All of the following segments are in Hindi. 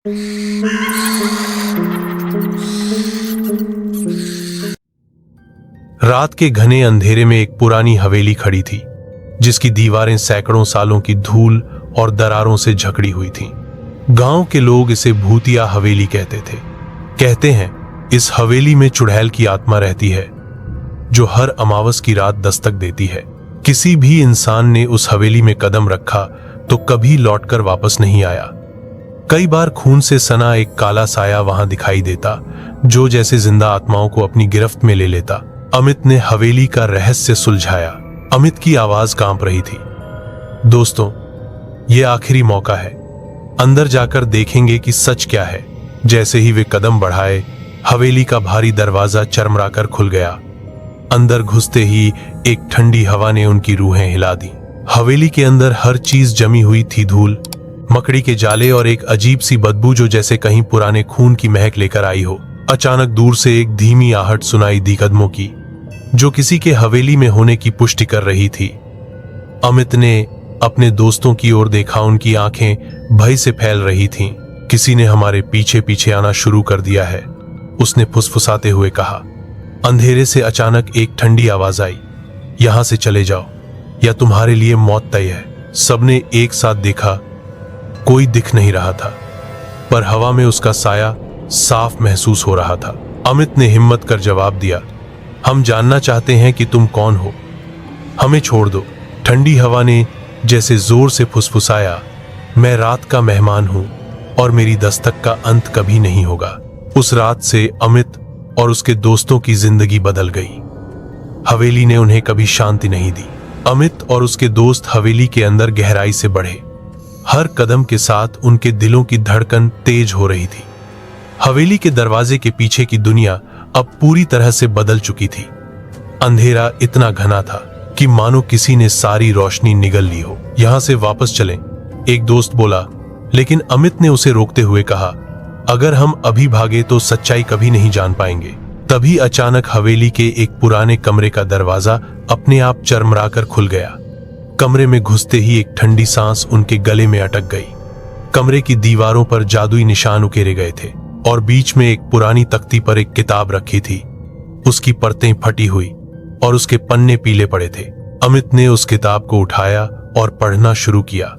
रात के घने अंधेरे में एक पुरानी हवेली खड़ी थी, जिसकी दीवारें सैकड़ों सालों की धूल और दरारों से जकड़ी हुई थीं। गांव के लोग इसे भूतिया हवेली कहते थे। कहते हैं इस हवेली में चुड़ैल की आत्मा रहती है, जो हर अमावस की रात दस्तक देती है। किसी भी इंसान ने उस हवेली में कदम रखा तो कभी लौटकर वापस नहीं आया। कई बार खून से सना एक काला साया वहां दिखाई देता, जो जैसे जिंदा आत्माओं को अपनी गिरफ्त में ले लेता। अमित ने हवेली का रहस्य सुलझाया। अमित की आवाज कांप रही थी। दोस्तों, यह आखिरी मौका है। अंदर जाकर देखेंगे कि सच क्या है। जैसे ही वे कदम बढ़ाए, हवेली का भारी दरवाजा चरमराकर खुल गया। अंदर घुसते ही एक ठंडी हवा ने उनकी रूहें हिला दी। हवेली के अंदर हर चीज जमी हुई थी, धूल, मकड़ी के जाले और एक अजीब सी बदबू जो जैसे कहीं पुराने खून की महक लेकर आई हो। अचानक दूर से एक धीमी आहट सुनाई दी, कदमों की, जो किसी के हवेली में होने की पुष्टि कर रही थी। अमित ने अपने दोस्तों की ओर देखा। उनकी आंखें भय से फैल रही थीं। किसी ने हमारे पीछे पीछे आना शुरू कर दिया है, उसने फुसफुसाते हुए कहा। अंधेरे से अचानक एक ठंडी आवाज आई, यहां से चले जाओ या तुम्हारे लिए मौत तय है। सबने एक साथ देखा। कोई दिख नहीं रहा था, पर हवा में उसका साया साफ महसूस हो रहा था। अमित ने हिम्मत कर जवाब दिया, हम जानना चाहते हैं कि तुम कौन हो, हमें छोड़ दो। ठंडी हवा ने जैसे जोर से फुसफुसाया, मैं रात का मेहमान हूं और मेरी दस्तक का अंत कभी नहीं होगा। उस रात से अमित और उसके दोस्तों की जिंदगी बदल गई। हवेली ने उन्हें कभी शांति नहीं दी। अमित और उसके दोस्त हवेली के अंदर गहराई से बढ़े। हर कदम के साथ उनके दिलों की धड़कन तेज हो रही थी। हवेली के दरवाजे के पीछे की दुनिया अब पूरी तरह से बदल चुकी थी। अंधेरा इतना घना था कि मानो किसी ने सारी रोशनी निगल ली हो। यहां से वापस चलें, एक दोस्त बोला, लेकिन अमित ने उसे रोकते हुए कहा, अगर हम अभी भागे तो सच्चाई कभी नहीं जान पाएंगे। तभी अचानक हवेली के एक पुराने कमरे का दरवाजा अपने आप चरमराकर खुल गया। कमरे में घुसते ही एक ठंडी सांस उनके गले में अटक गई। कमरे की दीवारों पर जादुई निशान उकेरे गए थे और बीच में एक पुरानी तख्ती पर एक किताब रखी थी। उसकी परतें फटी हुई और उसके पन्ने पीले पड़े थे। अमित ने उस किताब को उठाया और पढ़ना शुरू किया।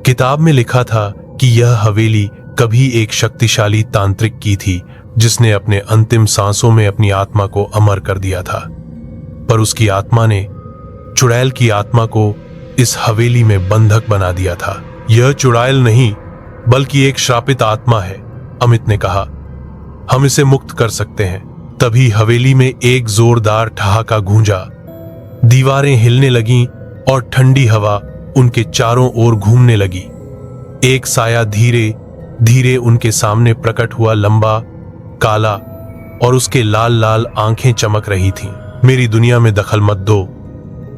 किताब में लिखा था कि यह हवेली कभी एक शक्तिशाली तांत्रिक की थी, जिसने अपने अंतिम सांसों में अपनी आत्मा को अमर कर दिया था। पर उसकी आत्मा ने चुड़ैल की आत्मा को इस हवेली में बंधक बना दिया था। यह चुड़ैल नहीं, बल्कि एक श्रापित आत्मा है, अमित ने कहा। हम इसे मुक्त कर सकते हैं। तभी हवेली में एक जोरदार ठहाका गूंजा। दीवारें हिलने लगीं और ठंडी हवा उनके चारों ओर घूमने लगी। एक साया धीरे धीरे उनके सामने प्रकट हुआ, लंबा, काला, और उसके लाल लाल आंखें चमक रही थीं। मेरी दुनिया में दखल मत दो,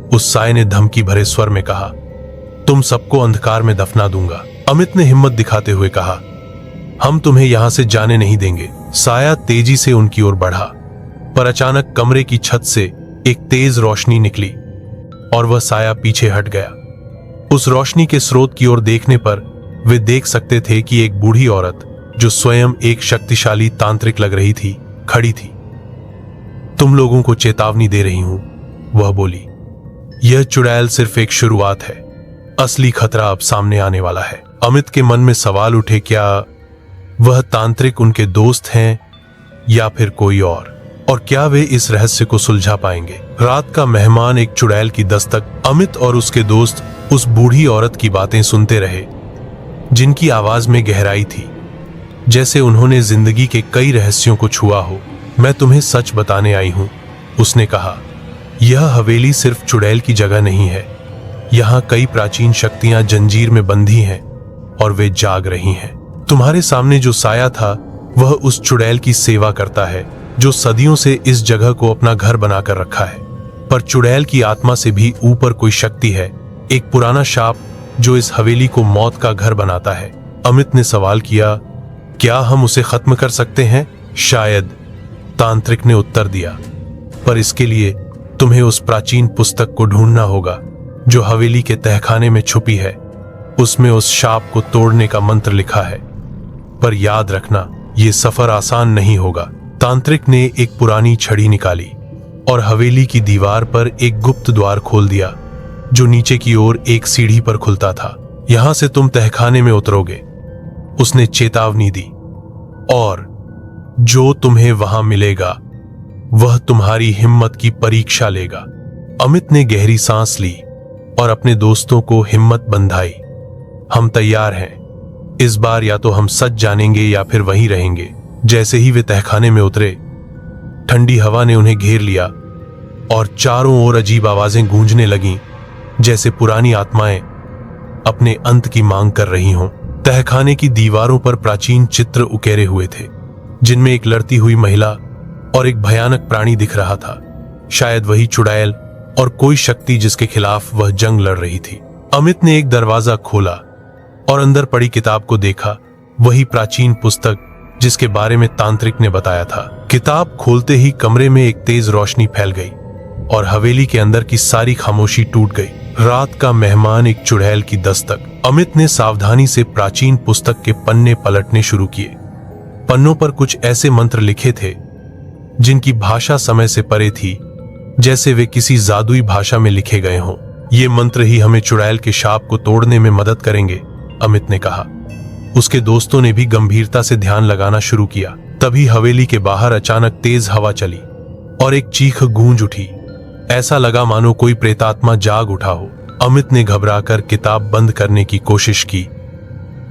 उस साये ने धमकी भरे स्वर में कहा। तुम सबको अंधकार में दफना दूंगा। अमित ने हिम्मत दिखाते हुए कहा, हम तुम्हें यहां से जाने नहीं देंगे। साया तेजी से उनकी ओर बढ़ा, पर अचानक कमरे की छत से एक तेज रोशनी निकली और वह साया पीछे हट गया। उस रोशनी के स्रोत की ओर देखने पर वे देख सकते थे कि एक बूढ़ी औरत, जो स्वयं एक शक्तिशाली तांत्रिक लग रही थी, खड़ी थी। तुम लोगों को चेतावनी दे रही हूं, वह बोली। यह चुड़ैल सिर्फ एक शुरुआत है, असली खतरा अब सामने आने वाला है। अमित के मन में सवाल उठे, क्या वह तांत्रिक उनके दोस्त हैं या फिर कोई और क्या वे इस रहस्य को सुलझा पाएंगे? रात का मेहमान एक चुड़ैल की दस्तक। अमित और उसके दोस्त उस बूढ़ी औरत की बातें सुनते रहे, जिनकी आवाज में गहराई थी, जैसे उन्होंने जिंदगी के कई रहस्यों को छुआ हो। मैं तुम्हें सच बताने आई हूं, उसने कहा। यह हवेली सिर्फ चुड़ैल की जगह नहीं है। यहाँ कई प्राचीन शक्तियां जंजीर में बंधी हैं और वे जाग रही हैं। तुम्हारे सामने जो साया था, वह उस चुड़ैल की सेवा करता है, जो सदियों से इस जगह को अपना घर बनाकर रखा है। पर चुड़ैल की आत्मा से भी ऊपर कोई शक्ति है, एक पुराना शाप जो इस हवेली को मौत का घर बनाता है। अमित ने सवाल किया, क्या हम उसे खत्म कर सकते हैं? शायद, तांत्रिक ने उत्तर दिया, पर इसके लिए तुम्हें उस प्राचीन पुस्तक को ढूंढना होगा जो हवेली के तहखाने में छुपी है। उसमें उस शाप को तोड़ने का मंत्र लिखा है। पर याद रखना, ये सफर आसान नहीं होगा। तांत्रिक ने एक पुरानी छड़ी निकाली और हवेली की दीवार पर एक गुप्त द्वार खोल दिया जो नीचे की ओर एक सीढ़ी पर खुलता था। यहां से तुम तहखाने में उतरोगे, उसने चेतावनी दी, और जो तुम्हें वहां मिलेगा वह तुम्हारी हिम्मत की परीक्षा लेगा। अमित ने गहरी सांस ली और अपने दोस्तों को हिम्मत बंधाई। हम तैयार हैं, इस बार या तो हम सच जानेंगे या फिर वहीं रहेंगे। जैसे ही वे तहखाने में उतरे, ठंडी हवा ने उन्हें घेर लिया और चारों ओर अजीब आवाजें गूंजने लगीं, जैसे पुरानी आत्माएं अपने अंत की मांग कर रही हों। तहखाने की दीवारों पर प्राचीन चित्र उकेरे हुए थे, जिनमें एक लड़ती हुई महिला और एक भयानक प्राणी दिख रहा था, शायद वही चुड़ैल और कोई शक्ति जिसके खिलाफ वह जंग लड़ रही थी। अमित ने एक दरवाजा खोला और अंदर पड़ी किताब को देखा, वही प्राचीन पुस्तक जिसके बारे में तांत्रिक ने बताया था। किताब खोलते ही कमरे में एक तेज रोशनी फैल गई और हवेली के अंदर की सारी खामोशी टूट गई। रात का मेहमान, एक चुड़ैल की दस्तक। अमित ने सावधानी से प्राचीन पुस्तक के पन्ने पलटने शुरू किए। पन्नों पर कुछ ऐसे मंत्र लिखे थे जिनकी भाषा समय से परे थी, जैसे वे किसी जादुई भाषा में लिखे गए हों। ये मंत्र ही हमें चुड़ैल के शाप को तोड़ने में मदद करेंगे, अमित ने कहा। उसके दोस्तों ने भी गंभीरता से ध्यान लगाना शुरू किया। तभी हवेली के बाहर अचानक तेज हवा चली और एक चीख गूंज उठी। ऐसा लगा मानो कोई प्रेतात्मा जाग उठा हो। अमित ने घबराकर किताब बंद करने की कोशिश की,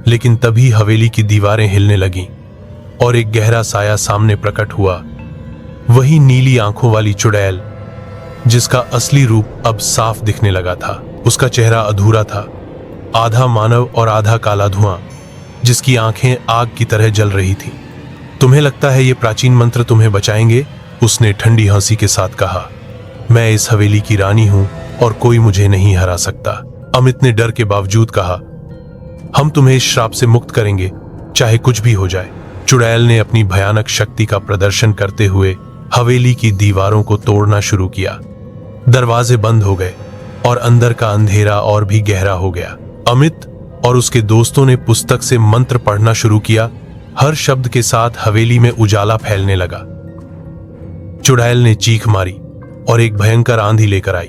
लेकिन तभी हवेली की दीवारें हिलने लगीं और एक गहरा साया सामने प्रकट हुआ। वही नीली आंखों वाली चुड़ैल, जिसका असली रूप अब साफ दिखने लगा था। उसका चेहरा अधूरा था, आधा मानव और आधा काला धुआं, जिसकी आंखें आग की तरह जल रही थीं। तुम्हें लगता है ये प्राचीन मंत्र तुम्हें बचाएंगे? उसने ठंडी हंसी के साथ कहा। मैं इस हवेली की रानी हूं और कोई मुझे नहीं हरा सकता। अमित ने डर के बावजूद कहा, हम तुम्हें इस श्राप से मुक्त करेंगे, चाहे कुछ भी हो जाए। चुड़ैल ने अपनी भयानक शक्ति का प्रदर्शन करते हुए हवेली की दीवारों को तोड़ना शुरू किया। दरवाजे बंद हो गए और अंदर का अंधेरा और भी गहरा हो गया। अमित और उसके दोस्तों ने पुस्तक से मंत्र पढ़ना शुरू किया। हर शब्द के साथ हवेली में उजाला फैलने लगा। चुड़ैल ने चीख मारी और एक भयंकर आंधी लेकर आई,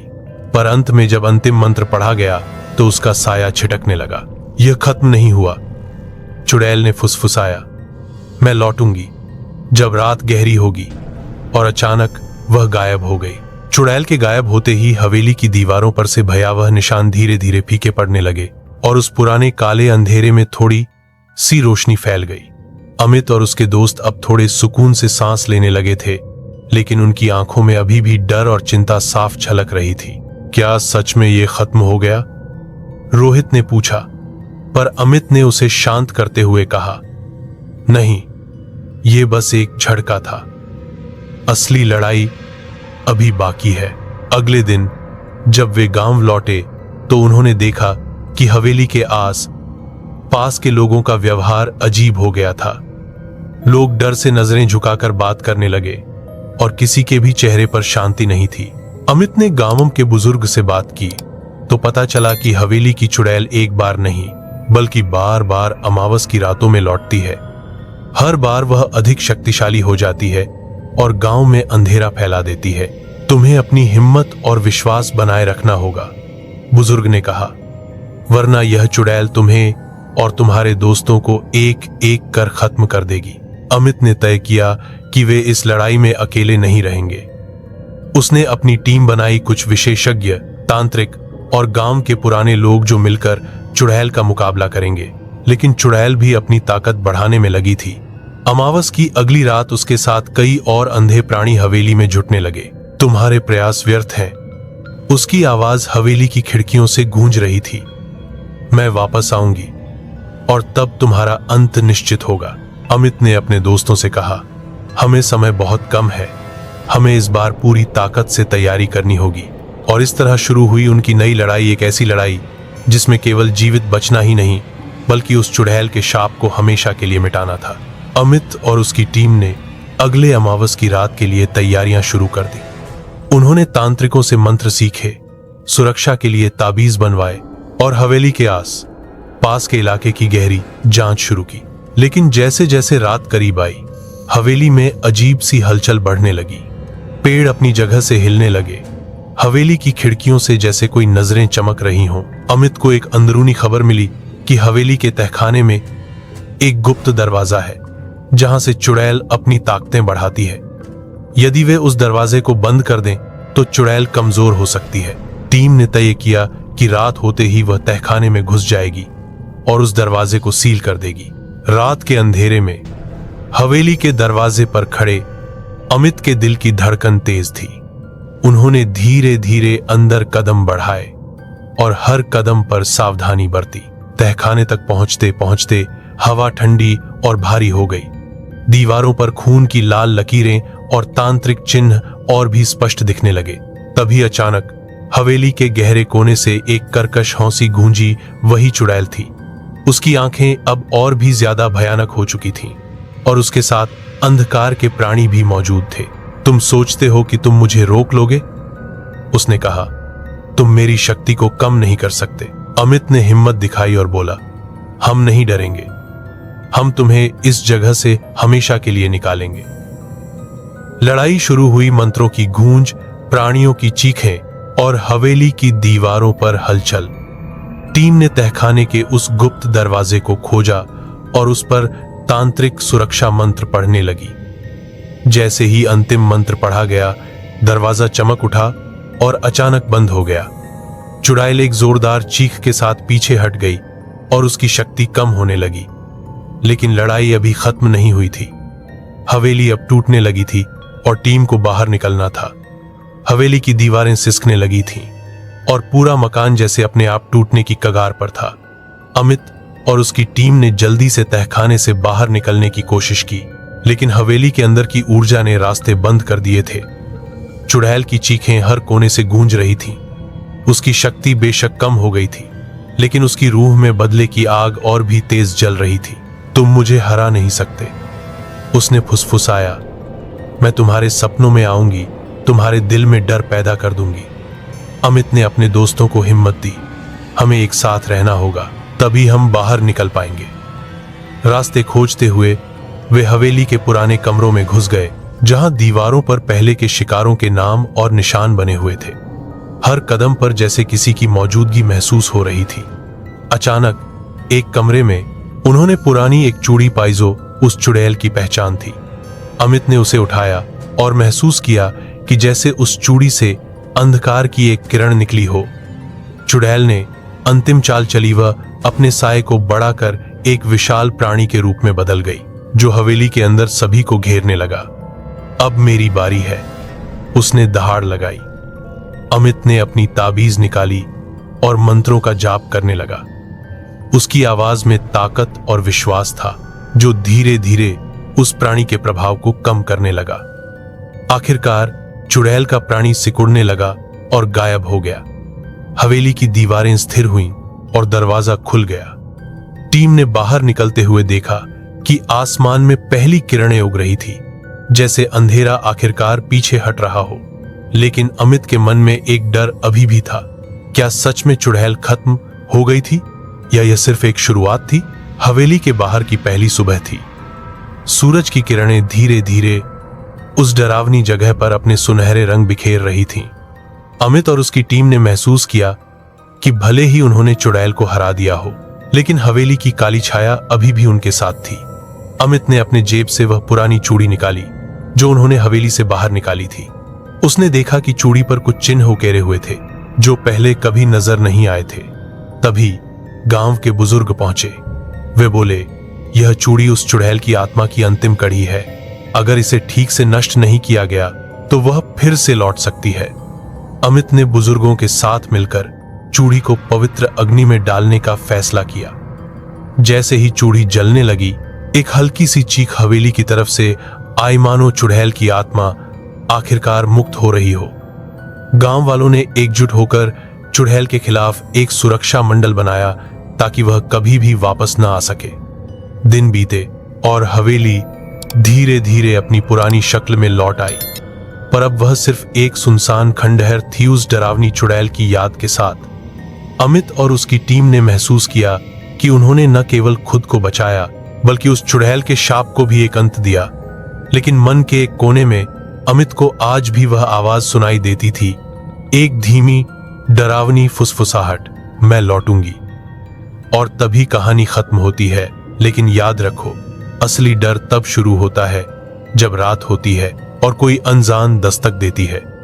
पर अंत में जब अंतिम मंत्र पढ़ा गया तो उसका साया छिटकने लगा। यह खत्म नहीं हुआ, चुड़ैल ने फुसफुसाया। मैं लौटूंगी जब रात गहरी होगी। और अचानक वह गायब हो गई। चुड़ैल के गायब होते ही हवेली की दीवारों पर से भयावह निशान धीरे धीरे फीके पड़ने लगे और उस पुराने काले अंधेरे में थोड़ी सी रोशनी फैल गई। अमित और उसके दोस्त अब थोड़े सुकून से सांस लेने लगे थे, लेकिन उनकी आंखों में अभी भी डर और चिंता साफ झलक रही थी। क्या सच में ये खत्म हो गया? रोहित ने पूछा, पर अमित ने उसे शांत करते हुए कहा, नहीं, ये बस एक झटका था। असली लड़ाई अभी बाकी है। अगले दिन जब वे गांव लौटे तो उन्होंने देखा कि हवेली के आस पास के लोगों का व्यवहार अजीब हो गया था। लोग डर से नजरें झुकाकर बात करने लगे और किसी के भी चेहरे पर शांति नहीं थी। अमित ने गांवों के बुजुर्ग से बात की तो पता चला कि हवेली की चुड़ैल एक बार नहीं बल्कि बार बार अमावस की रातों में लौटती है। हर बार वह अधिक शक्तिशाली हो जाती है और गांव में अंधेरा फैला देती है। तुम्हें अपनी हिम्मत और विश्वास बनाए रखना होगा, बुजुर्ग ने कहा, वरना यह चुड़ैल तुम्हें और तुम्हारे दोस्तों को एक एक कर खत्म कर देगी। अमित ने तय किया कि वे इस लड़ाई में अकेले नहीं रहेंगे। उसने अपनी टीम बनाई, कुछ विशेषज्ञ, तांत्रिक और गांव के पुराने लोग जो मिलकर चुड़ैल का मुकाबला करेंगे। लेकिन चुड़ैल भी अपनी ताकत बढ़ाने में लगी थी। अमावस की अगली रात उसके साथ कई और अंधे प्राणी हवेली में जुटने लगे। तुम्हारे प्रयास व्यर्थ हैं, उसकी आवाज हवेली की खिड़कियों से गूंज रही थी। मैं वापस आऊंगी और तब तुम्हारा अंत निश्चित होगा। अमित ने अपने दोस्तों से कहा, हमें समय बहुत कम है, हमें इस बार पूरी ताकत से तैयारी करनी होगी। और इस तरह शुरू हुई उनकी नई लड़ाई, एक ऐसी लड़ाई जिसमें केवल जीवित बचना ही नहीं बल्कि उस चुड़ैल के शाप को हमेशा के लिए मिटाना था। अमित और उसकी टीम ने अगले अमावस की रात के लिए तैयारियां शुरू कर दी। उन्होंने तांत्रिकों से मंत्र सीखे, सुरक्षा के लिए ताबीज बनवाए और हवेली के आस पास के इलाके की गहरी जांच शुरू की। लेकिन जैसे जैसे रात करीब आई, हवेली में अजीब सी हलचल बढ़ने लगी। पेड़ अपनी जगह से हिलने लगे। हवेली की खिड़कियों से जैसे कोई नजरें चमक रही हों। अमित को एक अंदरूनी खबर मिली कि हवेली के तहखाने में एक गुप्त दरवाजा है, जहां से चुड़ैल अपनी ताकतें बढ़ाती है। यदि वे उस दरवाजे को बंद कर दें तो चुड़ैल कमजोर हो सकती है। टीम ने तय किया कि रात होते ही वह तहखाने में घुस जाएगी और उस दरवाजे को सील कर देगी। रात के अंधेरे में हवेली के दरवाजे पर खड़े अमित के दिल की धड़कन तेज थी। उन्होंने धीरे धीरे अंदर कदम बढ़ाए और हर कदम पर सावधानी बरती। तहखाने तक पहुंचते पहुंचते हवा ठंडी और भारी हो गई। दीवारों पर खून की लाल लकीरें और तांत्रिक चिन्ह और भी स्पष्ट दिखने लगे। तभी अचानक हवेली के गहरे कोने से एक कर्कश हौंसी गूंजी। वही चुड़ैल थी। उसकी आंखें अब और भी ज्यादा भयानक हो चुकी थीं और उसके साथ अंधकार के प्राणी भी मौजूद थे। तुम सोचते हो कि तुम मुझे रोक लोगे? उसने कहा। तुम मेरी शक्ति को कम नहीं कर सकते। अमित ने हिम्मत दिखाई और बोला, हम नहीं डरेंगे। हम तुम्हें इस जगह से हमेशा के लिए निकालेंगे। लड़ाई शुरू हुई। मंत्रों की गूंज, प्राणियों की चीखें और हवेली की दीवारों पर हलचल। टीम ने तहखाने के उस गुप्त दरवाजे को खोजा और उस पर तांत्रिक सुरक्षा मंत्र पढ़ने लगी। जैसे ही अंतिम मंत्र पढ़ा गया, दरवाजा चमक उठा और अचानक बंद हो गया। चुड़ैल एक जोरदार चीख के साथ पीछे हट गई और उसकी शक्ति कम होने लगी। लेकिन लड़ाई अभी खत्म नहीं हुई थी। हवेली अब टूटने लगी थी और टीम को बाहर निकलना था। हवेली की दीवारें सिसकने लगी थीं और पूरा मकान जैसे अपने आप टूटने की कगार पर था। अमित और उसकी टीम ने जल्दी से तहखाने से बाहर निकलने की कोशिश की, लेकिन हवेली के अंदर की ऊर्जा ने रास्ते बंद कर दिए थे। चुड़ैल की चीखें हर कोने से गूंज रही थीं। उसकी शक्ति बेशक कम हो गई थी, लेकिन उसकी रूह में बदले की आग और भी तेज जल रही थी। तुम मुझे हरा नहीं सकते, उसने फुसफुसाया। मैं तुम्हारे सपनों में आऊंगी, तुम्हारे दिल में डर पैदा कर दूंगी। अमित ने अपने दोस्तों को हिम्मत दी। हमें एक साथ रहना होगा, तभी हम बाहर निकल पाएंगे। रास्ते खोजते हुए वे हवेली के पुराने कमरों में घुस गए, जहां दीवारों पर पहले के शिकारों के नाम और निशान बने हुए थे। हर कदम पर जैसे किसी की मौजूदगी महसूस हो रही थी। अचानक एक कमरे में उन्होंने पुरानी एक चूड़ी पाई जो उस चुड़ैल की पहचान थी। अमित ने उसे उठाया और महसूस किया कि जैसे उस चूड़ी से अंधकार की एक किरण निकली हो। चुड़ैल ने अंतिम चाल चली। वह अपने साए को बढ़ाकर एक विशाल प्राणी के रूप में बदल गई, जो हवेली के अंदर सभी को घेरने लगा। अब मेरी बारी है, उसने दहाड़ लगाई। अमित ने अपनी ताबीज निकाली और मंत्रों का जाप करने लगा। उसकी आवाज में ताकत और विश्वास था, जो धीरे धीरे उस प्राणी के प्रभाव को कम करने लगा। आखिरकार चुड़ैल का प्राणी सिकुड़ने लगा और गायब हो गया। हवेली की दीवारें स्थिर हुईं और दरवाजा खुल गया। टीम ने बाहर निकलते हुए देखा कि आसमान में पहली किरणें उग रही थी, जैसे अंधेरा आखिरकार पीछे हट रहा हो। लेकिन अमित के मन में एक डर अभी भी था। क्या सच में चुड़ैल खत्म हो गई थी, या यह सिर्फ एक शुरुआत थी? हवेली के बाहर की पहली सुबह थी। सूरज की किरणें धीरे धीरे उस डरावनी जगह पर अपने सुनहरे रंग बिखेर रही थीं। अमित और उसकी टीम ने महसूस किया कि भले ही उन्होंने चुड़ैल को हरा दिया हो, लेकिन हवेली की काली छाया अभी भी उनके साथ थी। अमित ने अपने जेब से वह पुरानी चूड़ी निकाली जो उन्होंने हवेली से बाहर निकाली थी। उसने देखा कि चूड़ी पर कुछ चिन्ह उकेरे हुए थे, जो पहले कभी नजर नहीं आए थे। तभी गांव के बुजुर्ग पहुंचे। वे बोले, यह चूड़ी उस चुड़ैल की आत्मा की अंतिम कड़ी है। अगर इसे ठीक से नष्ट नहीं किया गया तो वह फिर से लौट सकती है। अमित ने बुजुर्गों के साथ मिलकर चूड़ी को पवित्र अग्नि में डालने का फैसला किया। जैसे ही चूड़ी जलने लगी, एक हल्की सी चीख हवेली की तरफ से आई, मानो चुड़ैल की आत्मा आखिरकार मुक्त हो रही हो। गांव वालों ने एकजुट होकर चुड़ैल के खिलाफ एक सुरक्षा मंडल बनाया, ताकि वह कभी भी वापस न आ सके। दिन बीते और हवेली धीरे धीरे अपनी पुरानी शक्ल में लौट आई, पर अब वह सिर्फ एक सुनसान खंडहर थी उस डरावनी चुड़ैल की याद के साथ। अमित और उसकी टीम ने महसूस किया कि उन्होंने न केवल खुद को बचाया, बल्कि उस चुड़ैल के शाप को भी एक अंत दिया। लेकिन मन के एक कोने में अमित को आज भी वह आवाज सुनाई देती थी, एक धीमी डरावनी फुसफुसाहट, मैं लौटूंगी। और तभी कहानी खत्म होती है। लेकिन याद रखो, असली डर तब शुरू होता है जब रात होती है और कोई अनजान दस्तक देती है।